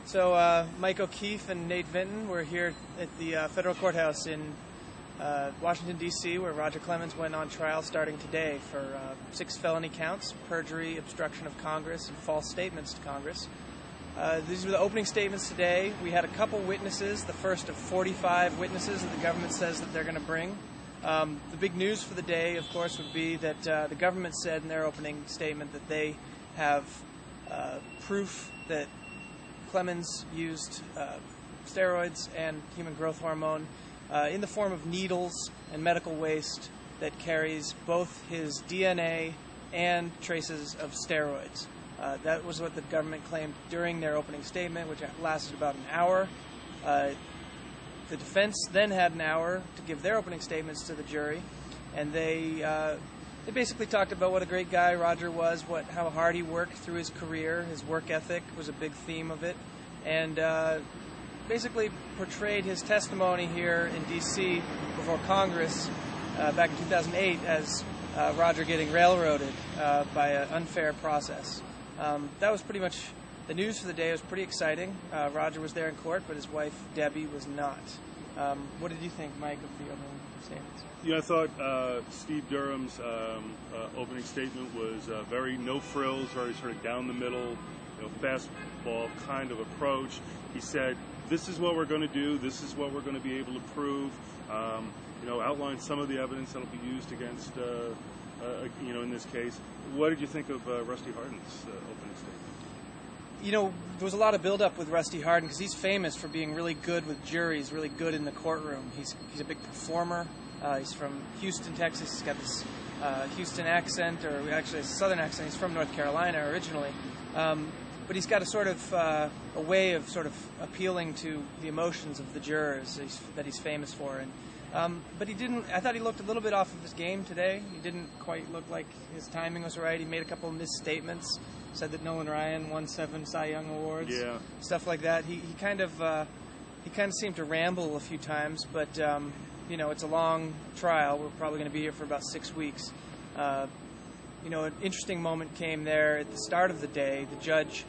So Mike O'Keefe and Nate Vinton were here at the federal courthouse in Washington, D.C., where Roger Clemens went on trial starting today for 6 felony counts: perjury, obstruction of Congress, and false statements to Congress. These were the opening statements today. We had a couple witnesses, the first of 45 witnesses that the government says that they're going to bring. The big news for the day, of course, would be that the government said in their opening statement that they have proof that Clemens used steroids and human growth hormone in the form of needles and medical waste that carries both his DNA and traces of steroids. That was what the government claimed during their opening statement, which lasted about an hour. The defense then had an hour to give their opening statements to the jury, and they basically talked about what a great guy Roger was, how hard he worked through his career. His work ethic was a big theme of it, and basically portrayed his testimony here in D.C. before Congress back in 2008 as Roger getting railroaded by an unfair process. That was pretty much the news for the day. It was pretty exciting. Roger was there in court, but his wife, Debbie, was not. What did you think, Mike, of the opening statements? Yeah, I thought Steve Durham's opening statement was very no frills, very sort of down the middle, fastball kind of approach. He said, "This is what we're going to do. This is what we're going to be able to prove." Outlined some of the evidence that'll be used against, in this case. What did you think of Rusty Hardin's opening statement? There was a lot of buildup with Rusty Hardin because he's famous for being really good with juries, really good in the courtroom. He's a big performer. He's from Houston, Texas. He's got this Houston accent, or actually a southern accent. He's from North Carolina originally. But he's got a sort of a way of sort of appealing to the emotions of the jurors that he's famous for. But he didn't. I thought he looked a little bit off of his game today. He didn't quite look like his timing was right. He made a couple of misstatements. Said that Nolan Ryan won 7 Cy Young awards. Yeah. Stuff like that. He kind of seemed to ramble a few times. But it's a long trial. We're probably going to be here for about 6 weeks. An interesting moment came there at the start of the day. The judge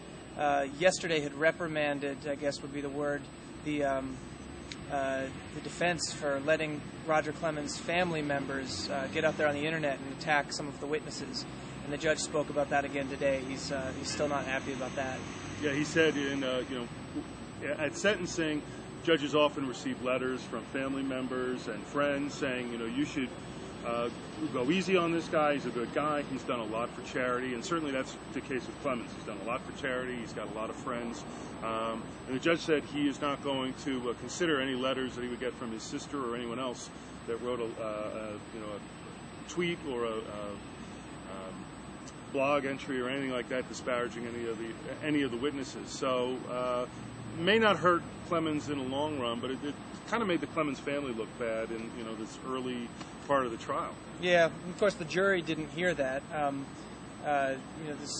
yesterday had reprimanded, I guess would be the word, the defense for letting Roger Clemens' family members get out there on the internet and attack some of the witnesses. And the judge spoke about that again today. He's still not happy about that. Yeah, he said at sentencing, judges often receive letters from family members and friends saying, you should go easy on this guy. He's a good guy. He's done a lot for charity, and certainly that's the case with Clemens. He's done a lot for charity. He's got a lot of friends. And the judge said he is not going to consider any letters that he would get from his sister or anyone else that wrote a tweet or a blog entry or anything like that disparaging any of the witnesses. So may not hurt Clemens in the long run, but it kind of made the Clemens family look bad in this early part of the trial. Yeah, of course the jury didn't hear that.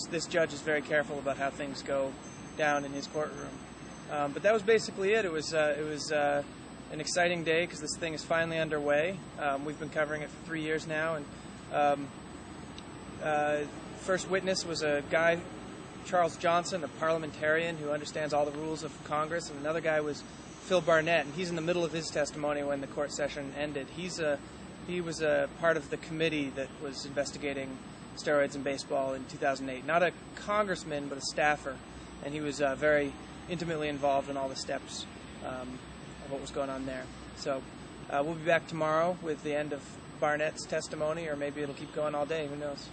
This judge is very careful about how things go down in his courtroom. But that was basically it. It was an exciting day because this thing is finally underway. We've been covering it for 3 years now, and first witness was a guy, Charles Johnson, a parliamentarian who understands all the rules of Congress, and another guy was Phil Barnett, and he's in the middle of his testimony when the court session ended. He was a part of the committee that was investigating steroids in baseball in 2008. Not a congressman, but a staffer, and he was very intimately involved in all the steps of what was going on there. So we'll be back tomorrow with the end of Barnett's testimony, or maybe it'll keep going all day. Who knows?